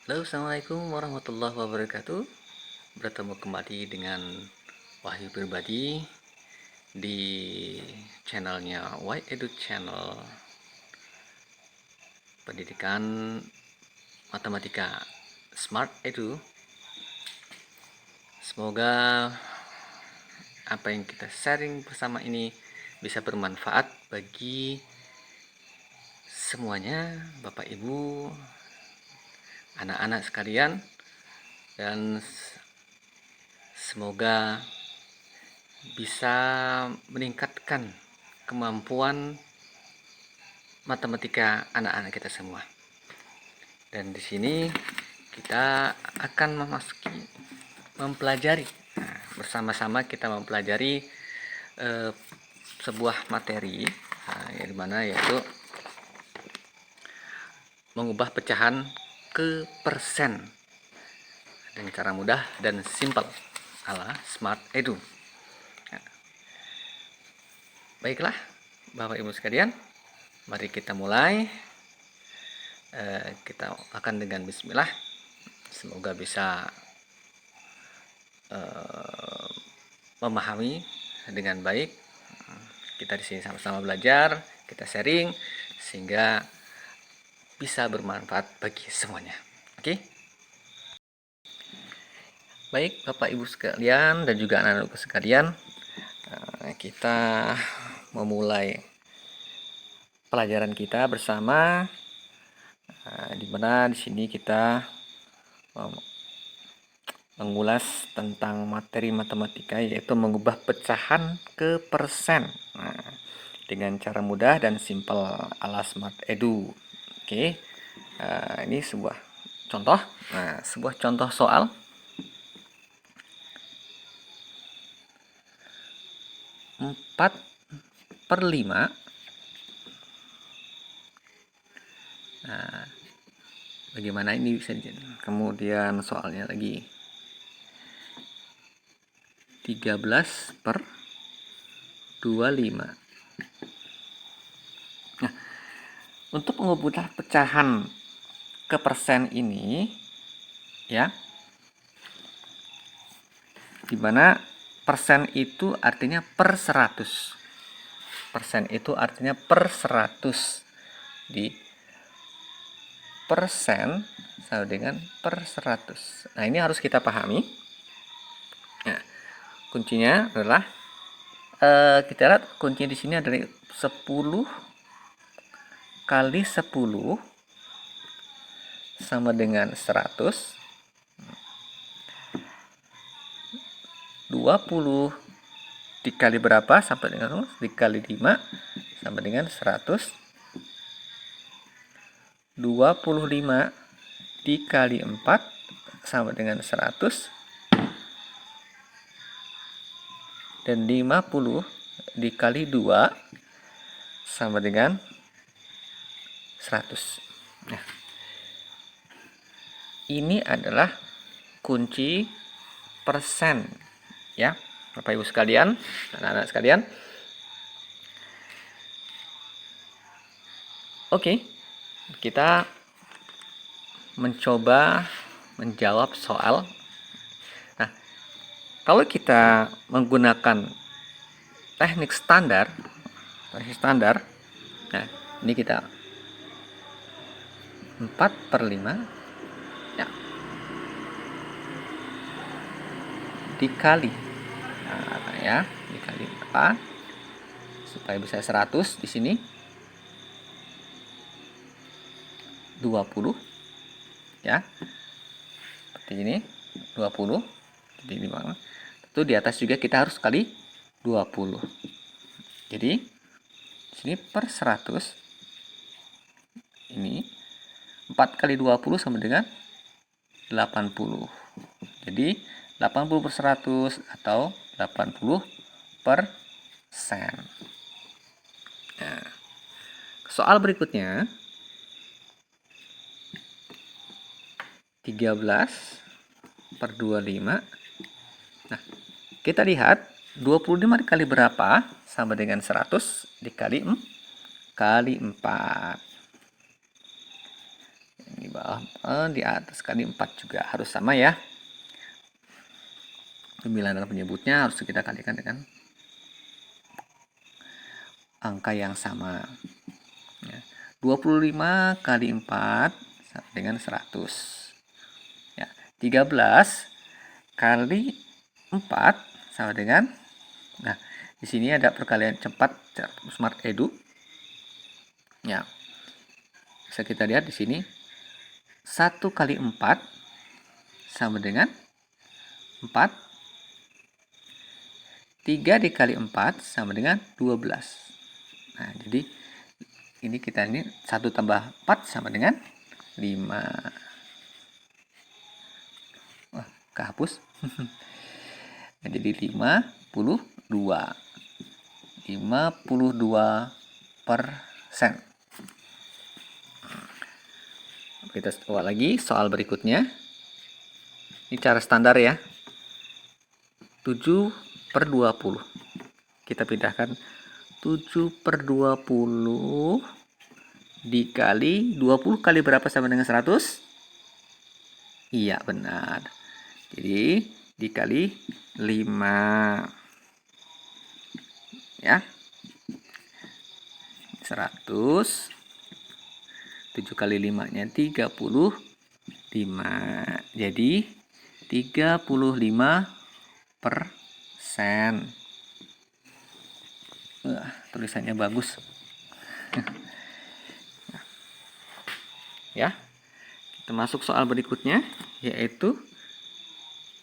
Halo, assalamualaikum warahmatullahi wabarakatuh. Bertemu kembali dengan Wahyu Pribadi di channelnya Y Edu Channel, pendidikan matematika Smart Edu. Semoga apa yang kita sharing bersama ini bisa bermanfaat bagi semuanya, Bapak Ibu, anak-anak sekalian, dan semoga bisa meningkatkan kemampuan matematika anak-anak kita semua. Dan di sini kita akan mempelajari bersama-sama kita mempelajari sebuah materi yang dimana yaitu mengubah pecahan ke persen dengan cara mudah dan simpel ala Smart Edu. Baiklah, Bapak Ibu sekalian, mari kita mulai. Kita akan dengan bismillah. Semoga bisa memahami dengan baik. Kita di sini sama-sama belajar, kita sharing sehingga bisa bermanfaat bagi semuanya. Oke? Baik, Bapak Ibu sekalian dan juga anak-anakku sekalian, kita memulai pelajaran kita bersama, di mana di sini kita mengulas tentang materi matematika, yaitu mengubah pecahan ke persen dengan cara mudah dan simpel ala Smart Edu. Oke, ini sebuah contoh. Sebuah contoh soal. 4/5. Bagaimana ini bisa jadi? Kemudian soalnya lagi 13/25. Nah, untuk mengubah pecahan ke persen ini ya, dimana persen itu artinya per 100. Persen itu artinya per 100. Di persen sama dengan per 100. Nah, ini harus kita pahami. Nah, kuncinya adalah kita lihat kuncinya di sini adalah 10 kali 10 sama dengan 100. 20 dikali berapa sampai dengan 100? Dikali 5 sama dengan 100. 25 dikali 4 sama dengan 100. Dan 50 dikali 2 sama dengan 100. Nah, ini adalah kunci persen ya, Bapak Ibu sekalian, anak-anak sekalian. Oke, kita mencoba menjawab soal. Nah, kalau kita menggunakan teknik standar, nah ini kita 4/5 ya, dikali ya, dikali berapa supaya bisa 100 di sini, 20 ya, seperti ini, 20. Jadi di mana? Tentu di atas juga kita harus kali 20. Jadi sini per 100 ini 4 kali 20 sama dengan 80. Jadi 80 per 100 atau 80%. Nah, soal berikutnya 13/25. Nah, kita lihat 25 dikali berapa sama dengan 100 dikali 4. Di bawah, di atas kali 4 juga harus sama ya. Pemilihan penyebutnya harus kita kalikan dengan angka yang sama. 25 kali 4 sama dengan 100. Ya, 13 kali 4 sama dengan, nah, di sini ada perkalian cepat Smart Edu. Ya, bisa kita lihat di sini 1 kali 4 sama dengan 4. 3 dikali 4 sama dengan 12. Nah, jadi ini 1 tambah 4 sama dengan 5. Wah, kehapus. Nah, jadi 52. 52%. Kita coba lagi soal berikutnya. Ini cara standar ya. 7/20. Kita pindahkan 7/20 dikali 20 kali berapa sama dengan 100? Iya, benar. Jadi dikali 5. Ya. 100. 7 kali 5-nya 35. Jadi 35%. Tulisannya bagus. Ya. Kita masuk soal berikutnya, yaitu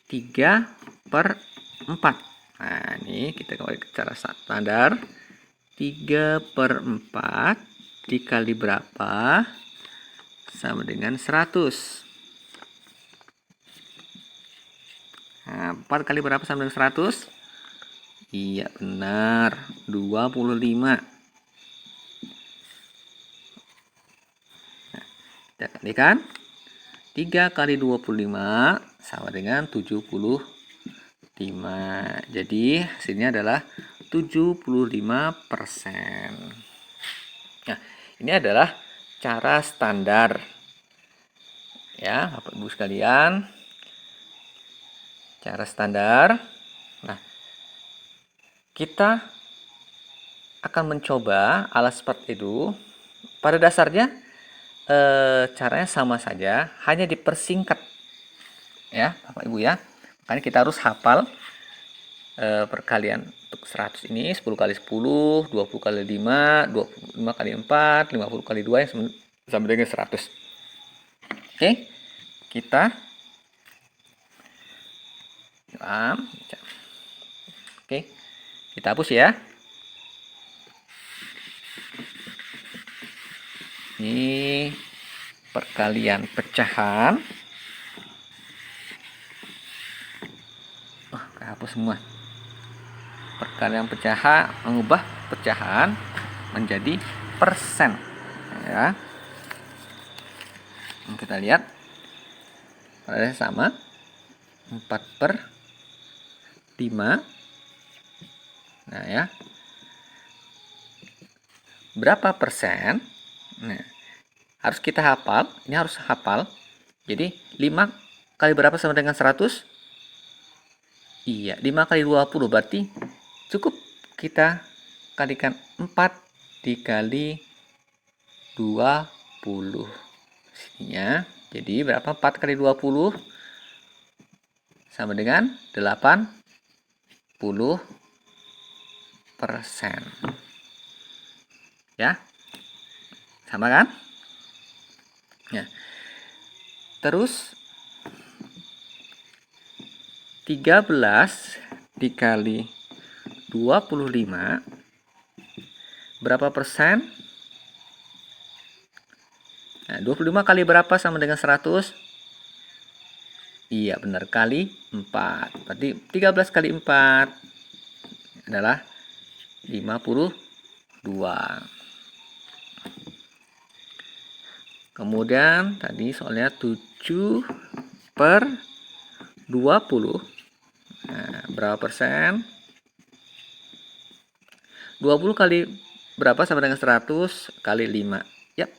3/4. Nah, ini kita kembali ke cara standar. 3/4 dikali berapa sama dengan 100. Nah, 4 kali berapa sama dengan 100? Iya, benar. 25. Nah, kita kalikan. 3 kali 25 sama dengan 75. Jadi hasilnya adalah 75%. Nah, ini adalah cara standar. Ya, Bapak Ibu sekalian. Cara standar. Nah, kita akan mencoba alat Smart Edu. Pada dasarnya caranya sama saja, hanya dipersingkat. Ya, Bapak Ibu ya. Makanya kita harus hafal perkalian untuk 100 ini 10 kali 10, 20 kali 5, 25 kali 4, 50 kali 2 yang sama dengan 100. Oke, kita Oke, kita hapus ya. Ini perkalian pecahan. Hapus semua. Perkalian pecahan, mengubah pecahan menjadi persen. Ya. Kita lihat pada sama 4/5. Nah, ya. Berapa persen? Nah, harus kita hafal. Ini harus hafal. Jadi 5 kali berapa sama dengan 100? Iya, 5 kali 20 berarti cukup kita kalikan 4 dikali 20. Sininya. Jadi berapa? 4 kali 20 sama dengan 80%. Ya. Sama kan? Ya. Terus 13 dikali 25 berapa persen? Nah, 25 kali berapa sama dengan 100? Iya, benar, kali 4. Berarti 13 kali 4 adalah 52. Kemudian tadi soalnya 7/20. Nah, berapa persen? 20 kali berapa sama dengan 100 kali 5? Yap.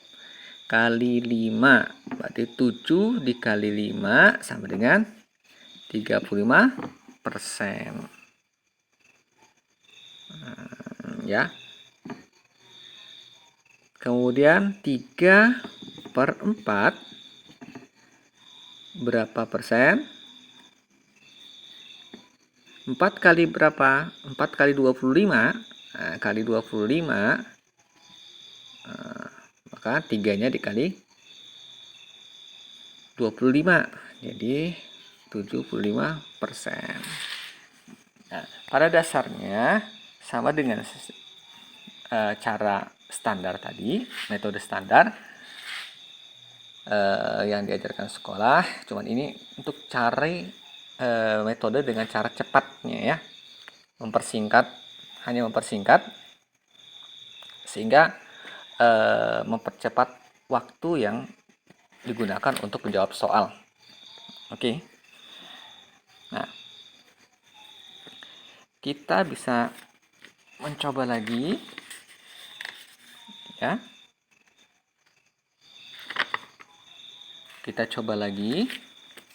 kali 5. Berarti 7 dikali 5 sama dengan 35%. Ya. Kemudian 3/4 berapa persen? 4 kali berapa? 4 kali 25. Nah, kali 25, maka 3-nya dikali 25. Jadi 75%. Nah, pada dasarnya sama dengan cara standar tadi, metode standar yang diajarkan sekolah. Cuman ini untuk cari metode dengan cara cepatnya ya, hanya mempersingkat sehingga mempercepat waktu yang digunakan untuk menjawab soal. Oke. Nah, kita bisa mencoba lagi ya. Kita coba lagi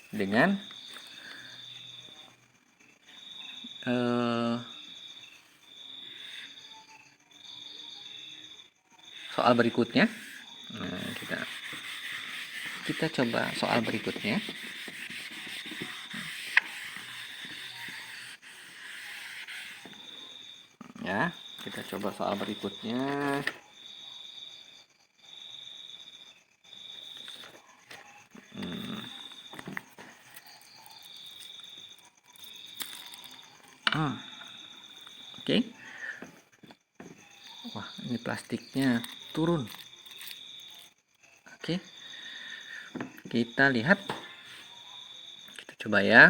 dengan soal berikutnya. Nah, kita coba soal berikutnya. Ya, kita coba soal berikutnya. Oke. Wah, ini plastiknya turun. Oke. Kita lihat. Kita coba ya.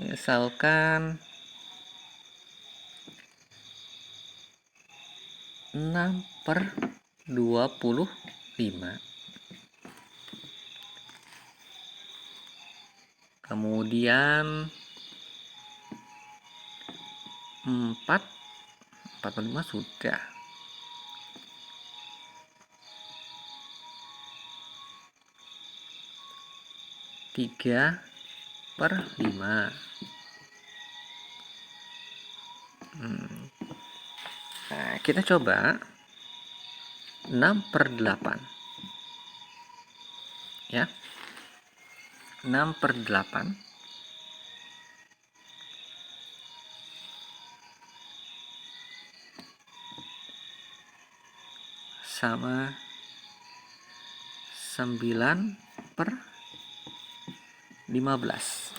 Misalkan 6/25. Kemudian 4/5 sudah. 3/5. Nah, kita coba 6/8. Ya. 6/8 sama 9/15.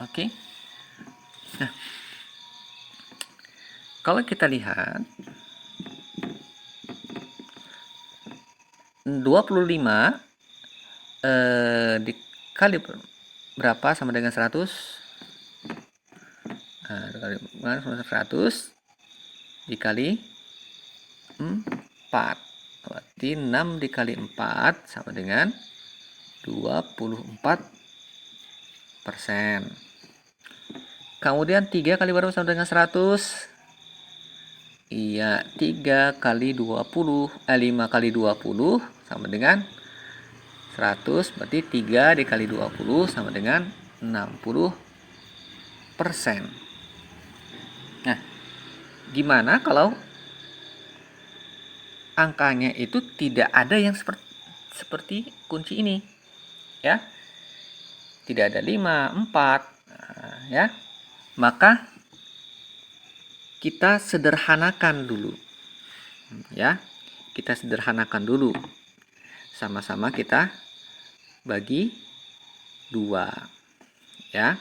Oke. Nah, kalau kita lihat 25 dikali berapa sama dengan 100? Nah, dikali 100 dikali 4. Berarti 6 dikali 4 sama dengan 24%. Kemudian 3 kali berapa sama dengan 100? Iya, 3 kali 20, 5 kali 20 sama dengan 100. Berarti 3 dikali 20 sama dengan 60%. Nah, gimana kalau angkanya itu tidak ada yang seperti kunci ini? Ya. Tidak ada 5, 4. Nah, ya. Maka kita sederhanakan dulu. Ya. Kita sederhanakan dulu. Sama-sama kita bagi 2. Ya.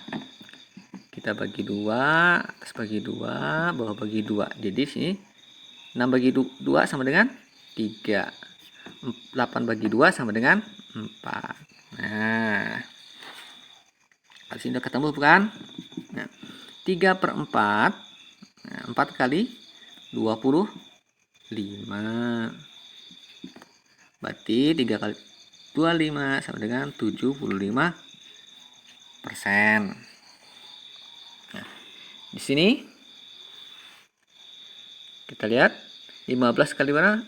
Kita bagi 2, atas bagi 2, bawah bagi 2. Jadi sini 6 bagi 2 sama dengan 3. 8 bagi 2 sama dengan 4. Nah, di sini udah ketemu bukan? Nah, 3/4. Nah, 4 kali 25. Berarti 3 kali 25 sama dengan 75%. Nah, di sini Kita lihat 15 kali berapa?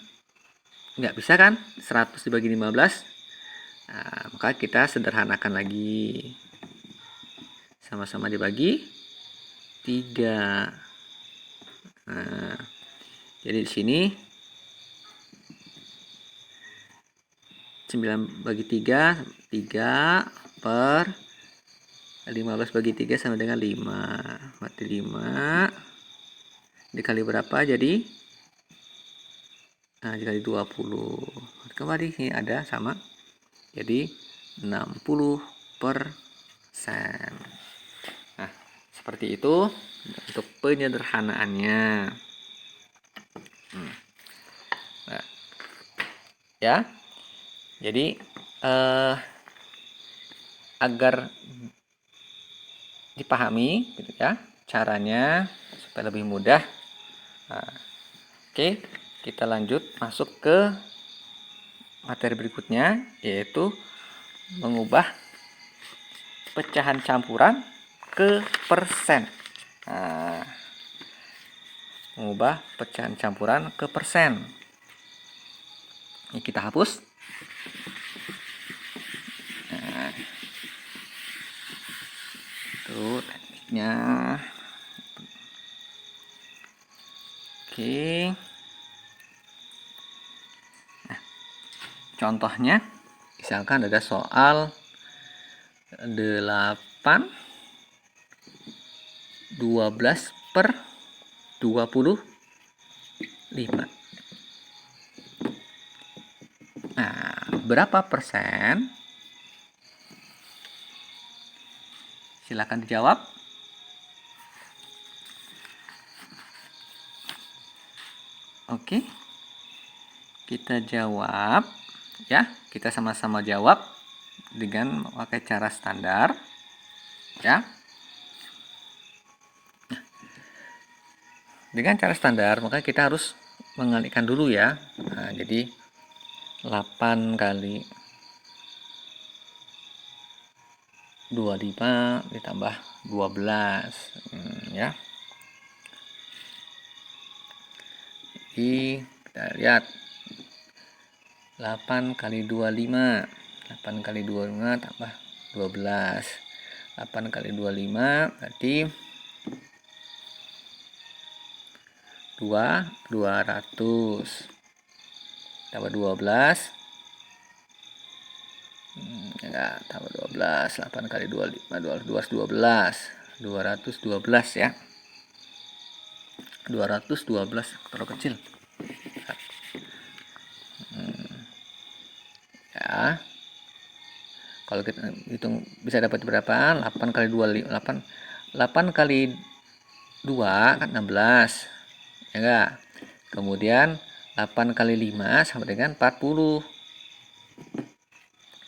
Nggak bisa kan? 100 dibagi 15. Nah, maka kita sederhanakan lagi. Sama-sama dibagi 3. Nah, jadi di sini 9 bagi 3, 3 per 15 bagi 3 sama dengan 5. Berarti 5 dikali berapa jadi? Nah, dikali 20. Kembali ini ada sama. Jadi 60%. Nah, seperti itu untuk penyederhanaannya. Nah, ya. Jadi agar dipahami gitu ya caranya supaya lebih mudah. Nah, oke, kita lanjut masuk ke materi berikutnya, yaitu mengubah pecahan campuran ke persen. Nah, mengubah pecahan campuran ke persen. Ini kita hapus. Nah, itu tekniknya. Oke. Nah, contohnya, misalkan ada soal 8 12 per 25. Nah, berapa persen? Silakan dijawab. Oke. Kita jawab ya. Kita sama-sama jawab dengan memakai cara standar ya. Dengan cara standar, maka kita harus mengalihkan dulu ya. Nah, jadi 8 kali 25 ditambah 12 ya. Jadi kita lihat 8 kali 25. 8 kali 25 tambah 12. 8 kali 25 berarti 200 tambah 12 enggak, tambah 12. 8 kali 25 212 ya. 212 terlalu kecil ya. Kalau kita hitung bisa dapat berapa? 8 kali 2 8 kali 2 kan 16 ya enggak. Kemudian 8 kali 5 sama dengan 40.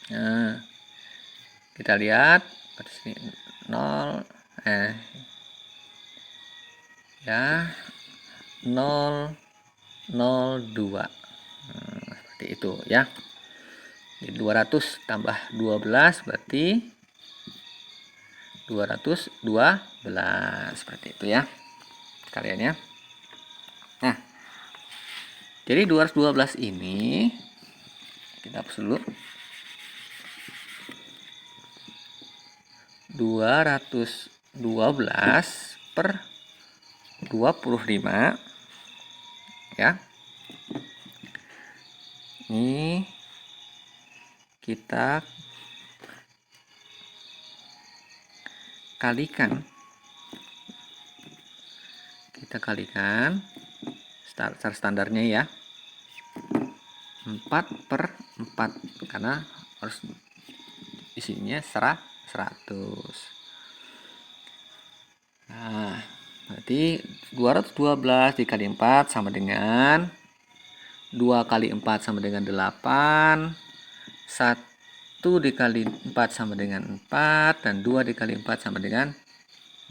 Nah, kita lihat pada sini 0 ya 002. Seperti itu ya. Jadi 200 tambah 12 berarti 212 seperti itu ya kalian ya. Nah, jadi 212 ini kita hapus dulu. 212 per 25 ya. Ini kita kalikan. Cara standarnya ya. 4 per 4 karena harus isinya 100. Nah, berarti 212 dikali 4 sama dengan 2 kali 4 sama dengan 8. 1 dikali 4 sama dengan 4 dan 2 dikali 4 sama dengan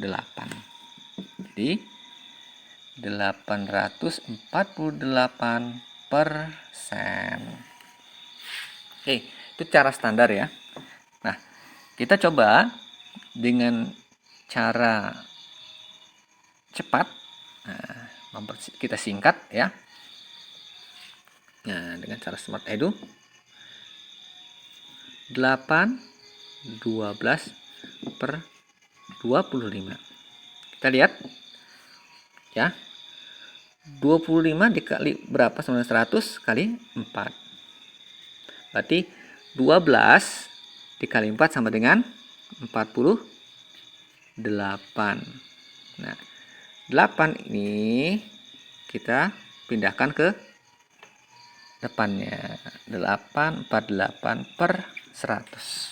8. Jadi 848%. Oke, itu cara standar ya. Nah, kita coba dengan cara cepat. Nah, kita singkat ya. Nah, dengan cara Smart Edu 8 12 per 25. Kita lihat ya. 25 dikali berapa sama dengan 100 kali 4. Berarti 12 dikali 4 sama dengan 48. Nah, 8 ini kita pindahkan ke depannya. 848 per 100.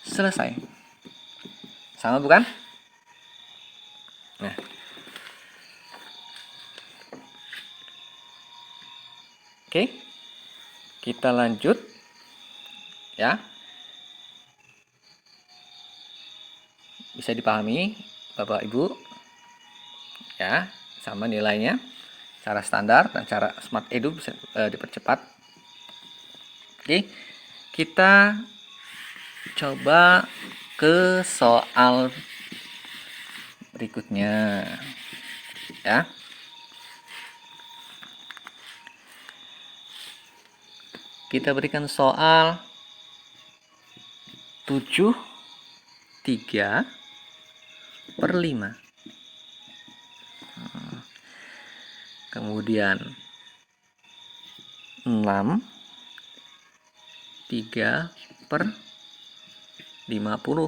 Selesai. Sama bukan? Nah. Oke. Kita lanjut ya. Bisa dipahami Bapak Ibu ya, sama nilainya. Cara standar dan cara Smart Edu bisa dipercepat. Oke. Kita coba ke soal berikutnya ya. Kita berikan soal 7 3 per 5. Kemudian 6 3 per 50.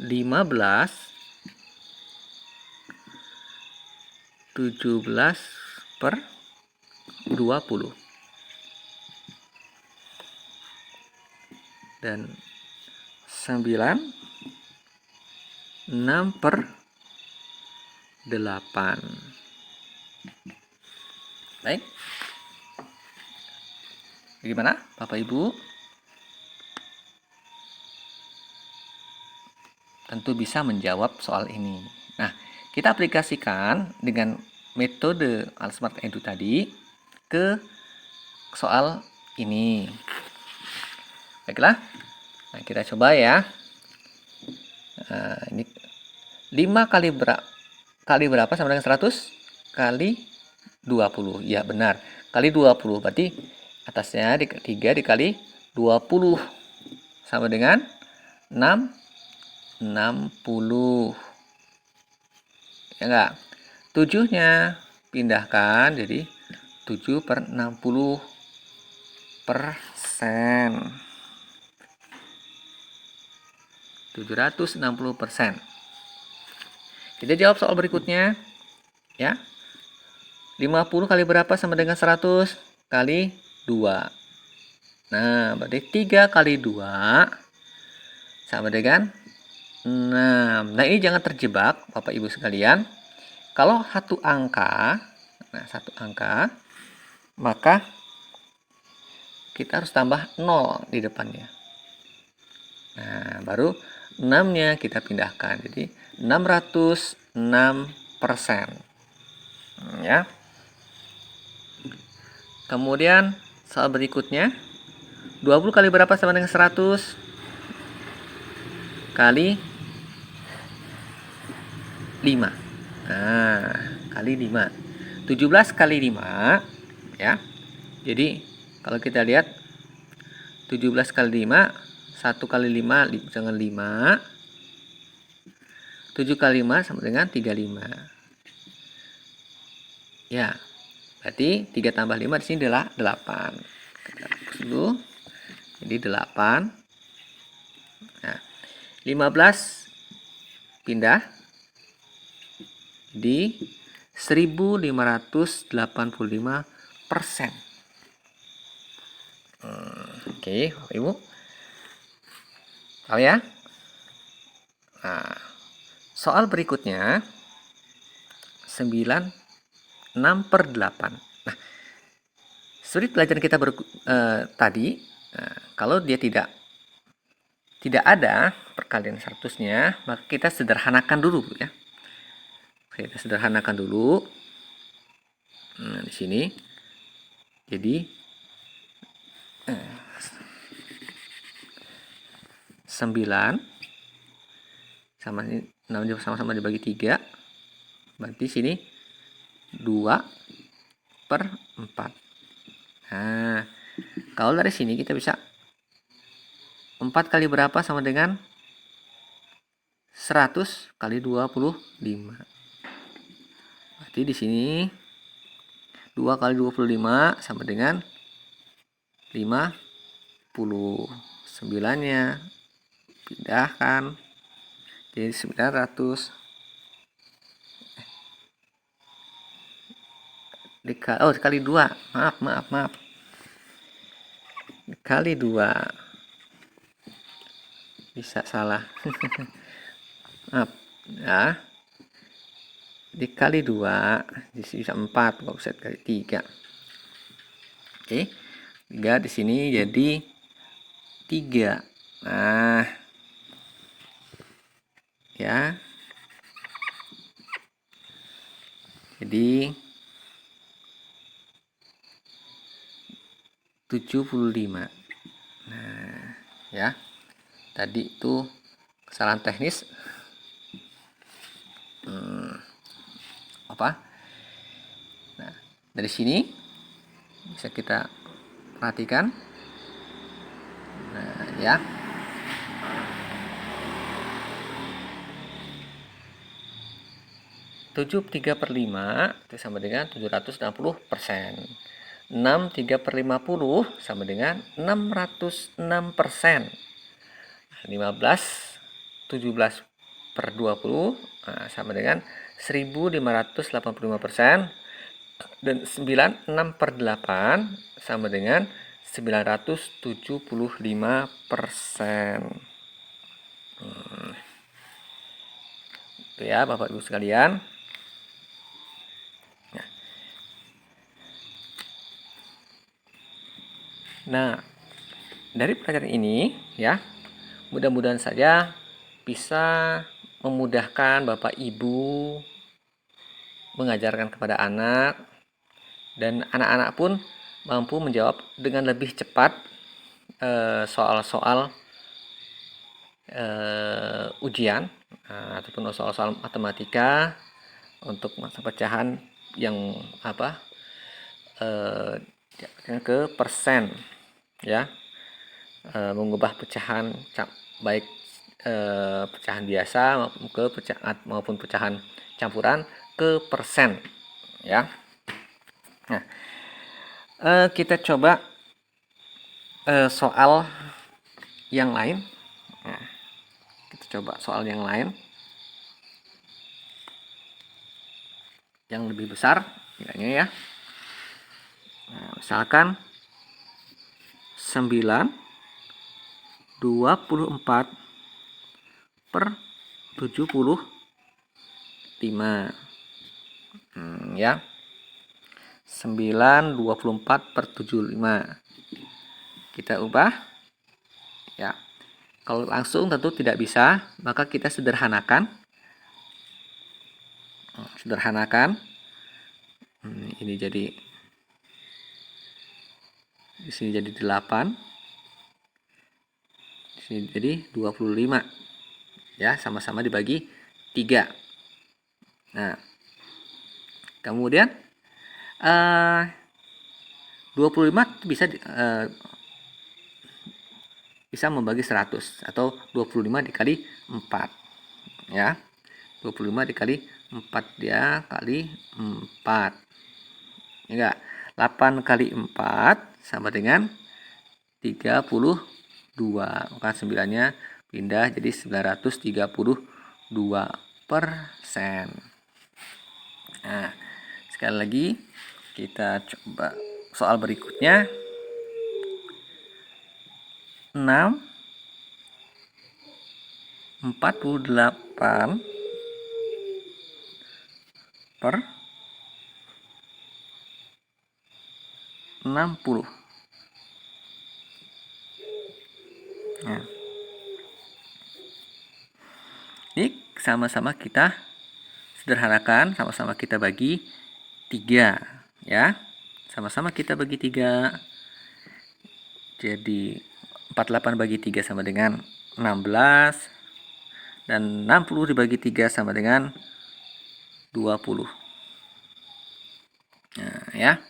15 17 per 20. Dan 9 6 per 8. Baik. Gimana Bapak Ibu? Tentu bisa menjawab soal ini. Nah, kita aplikasikan dengan metode Smart Edu tadi ke soal ini. Baiklah. Nah, kita coba ya. Nah, ini 5 kali berapa sama dengan 100? Kali 20. Ya, benar. Kali 20. Berarti atasnya 3 dikali 20 sama dengan 60. Ya enggak? 7-nya pindahkan jadi 7 per 60 persen. 760%. Kita jawab soal berikutnya ya. 50 kali berapa sama dengan 100? Kali 2. Nah, berarti 3 kali 2 sama dengan 6. Nah, ini jangan terjebak Bapak Ibu sekalian. Kalau satu angka, maka kita harus tambah 0 di depannya. Nah, baru 6-nya kita pindahkan. Jadi 606%. Ya. Kemudian soal berikutnya 20 kali berapa sama dengan 100? Kali 5. Nah, kali 5. 17 kali 5 ya. Jadi kalau kita lihat 17 kali 5, 1 kali 5 dengan 5. 7 kali 5 sama dengan 35. Ya. Berarti 3 tambah 5 di sini adalah 8. Kita hapus dulu. Jadi 8. Nah, 15 pindah di 1585%. Oke, Bapak Ibu. Tahu ya? Nah, soal berikutnya 6 per 8. Nah, seperti pelajaran kita tadi, kalau dia tidak ada perkalian 100-nya, maka kita sederhanakan dulu ya. Kita sederhanakan dulu. Nah, di sini. Jadi 9 sama-sama dibagi 3. Berarti sini 2/4. Nah, kalau dari sini kita bisa 4 kali berapa sama dengan 100 kali 25. Berarti di sini 2 kali 25 sama dengan 50. 9-nya pindahkan jadi 900 dikali 2. Maaf. Dikali 2. Bisa salah. Maaf. Ya. Dikali 2 bisa 4, nggak usah dikali 3. Oke. 3 di sini jadi 3. Nah, ya. Jadi 75. Nah, ya. Tadi itu kesalahan teknis. Nah, dari sini bisa kita perhatikan. Nah, ya. 73/5 itu sama dengan 760%. 6 3/50 sama dengan 606%. 15 17/20 sama dengan 1585%. Dan 9 6/8 sama dengan 975%. Itu ya Bapak Ibu sekalian. Nah, dari pelajaran ini ya, mudah-mudahan saja bisa memudahkan Bapak Ibu mengajarkan kepada anak, dan anak-anak pun mampu menjawab dengan lebih cepat soal-soal ujian ataupun soal-soal matematika untuk masa pecahan yang ke persen ya, mengubah pecahan baik pecahan biasa maupun pecahan campuran ke persen ya. Nah, kita coba soal yang lain. Nah, kita coba soal yang lain yang lebih besar nilainya ya. Nah, misalkan 9/24/75. Ya. 9/24/75. Kita ubah ya. Kalau langsung tentu tidak bisa, maka kita sederhanakan. Ini jadi di sini jadi 8. Di sini jadi 25. Ya, sama-sama dibagi 3. Nah, kemudian 25 bisa membagi 100 atau 25 dikali 4 ya. 25 dikali 4 dia kali 4. Enggak, 8 kali 4 sama dengan 32. Maka 9-nya pindah jadi 932%. Nah, sekali lagi kita coba soal berikutnya. 6/48/60. Nah, ini sama-sama kita sederhanakan, sama-sama kita bagi 3 ya. Sama-sama kita bagi 3. Jadi 48 bagi 3 sama dengan 16. Dan 60 dibagi 3 sama dengan 20. Nah, ya.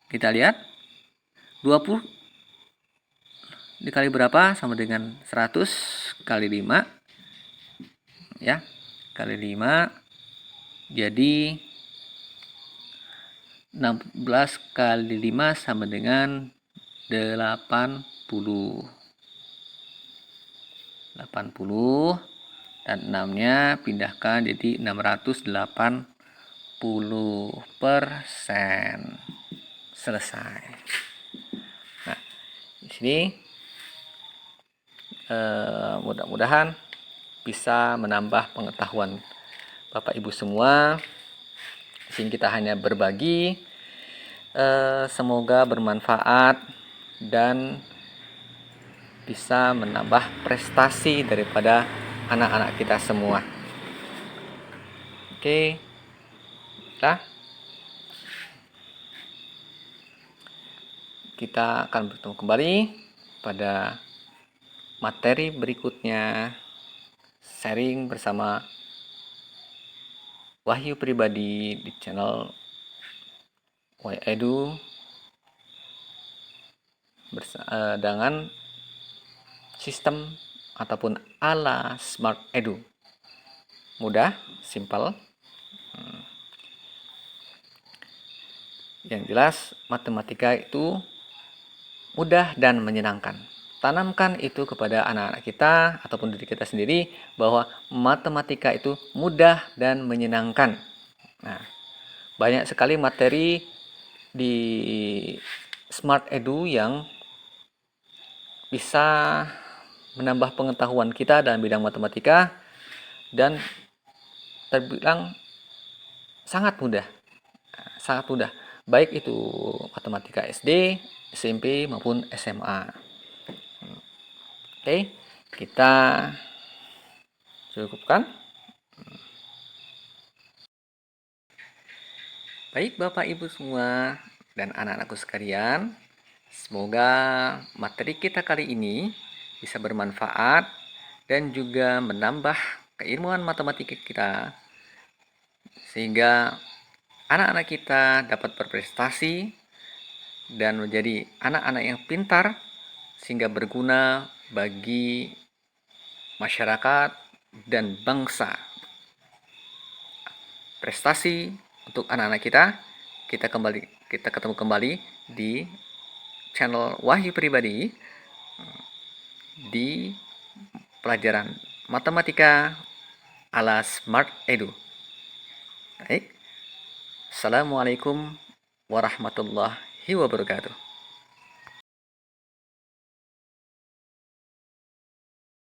Kita lihat 20 dikali berapa sama dengan 100 kali 5, ya. Kali 5 jadi 16 kali 5 sama dengan 80. 80 dan 6-nya pindahkan jadi 680%. Selesai. Nah, di sini mudah-mudahan bisa menambah pengetahuan Bapak Ibu semua. Di sini kita hanya berbagi, semoga bermanfaat dan bisa menambah prestasi daripada anak-anak kita semua. Oke, kita akan bertemu kembali pada materi berikutnya, sharing bersama Wahyu Pribadi di channel Edu dengan sistem ataupun ala Smart Edu. Mudah, simple. Yang jelas matematika itu mudah dan menyenangkan. Tanamkan itu kepada anak-anak kita ataupun diri kita sendiri bahwa matematika itu mudah dan menyenangkan. Nah, banyak sekali materi di Smart Edu yang bisa menambah pengetahuan kita dalam bidang matematika dan terbilang sangat mudah. Sangat mudah. Baik itu matematika SD, SMP maupun SMA. Oke, kita cukupkan. Baik Bapak Ibu semua dan anak-anakku sekalian, semoga materi kita kali ini bisa bermanfaat dan juga menambah keilmuan matematika kita sehingga anak-anak kita dapat berprestasi dan menjadi anak-anak yang pintar sehingga berguna bagi masyarakat dan bangsa. Prestasi untuk anak-anak kita ketemu kembali di channel Wahyu Pribadi di pelajaran matematika ala Smart Edu. Baik. Assalamualaikum warahmatullahi wabarakatuh.